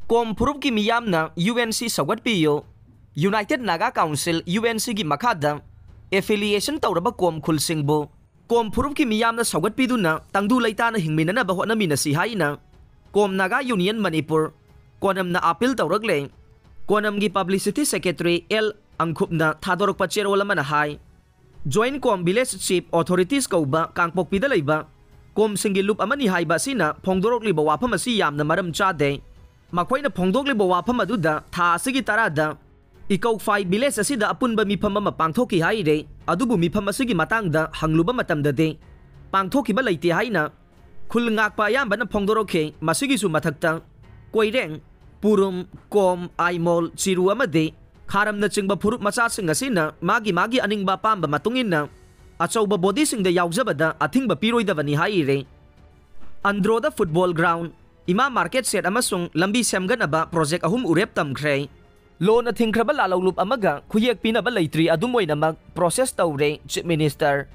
Kom Purup ki miyamna UNC sawat piyo United Naga Council UNC ki makada affiliation tawraba kom khulsingbo Kom Purup ki miyamna sawat piduna tangdu laita na hingminana ba hona minasi haina Kom Naga Union Manipur konam na appeal tawragle konam gi publicity secretary L Angkhupna thadorok pa chairwala man hai Joint Kom Village Chief Authorities kauba kangpok pida leiba Kom singi loop amani haiba sina phongdorok liba wafam asi yamna maram chade Makoina phongdok liba wafam aduda tha asigi tarada Ikaw 5 village asida apunba mifam ama pangthoki haire adubu mifam asigi matangda hangluba matamdade pangthoki ba leite haina khul ngakpa ayamba na phongdoroke masigi su mathakta koireng purum kom aimol chiru amade kharam na chingba phurup macha sing asina magi aningba pamba matungin na achauba body sing da yaujabada athingba piroida bani haire Androda football ground Ima market set amasung lambi semganaba project ahum urep tamkhre lo na thingkraba lalawlup amaga khuyek pinaba leitri adumoy na mag process tawre chief minister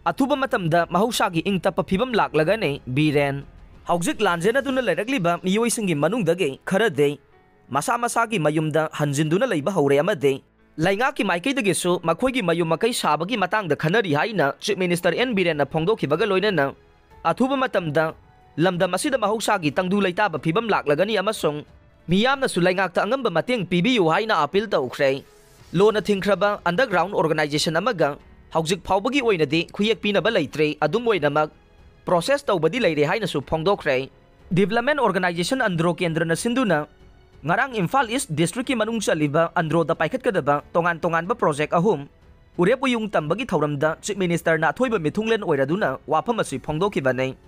atuba matamda mahausagi ingta paphibam laklaga ne biren haujik lanjena duna leragliba miyoi singi manungdage kharade masa masagi mayumda hanjinduna leiba hore amade lainga ki maikei dage su makhoigi mayum makai sabagi matangda khanari haina chief minister N Biren na phongdokhibaga loinana atuba matamda lamdam asida mahausagi tangdu leitaba phibam laklagani amasung miyamna su laingakta angamba mateng pibiyu haina appeal tawkhre lona thingkraba underground organization amaga haujik phawbagi oinadi khuyek pinaba leitre adum oinamak process tawbadi leire haina su phongdokkhre development organization andro kendra na sinduna ngarang Imphal East district ki manung chaliba andro da paikhat kadaba tongan ba project ahum urepuyung tambagi thauramda chief minister na thoiba mithunglen oiraduna wafam asi phongdokhibanei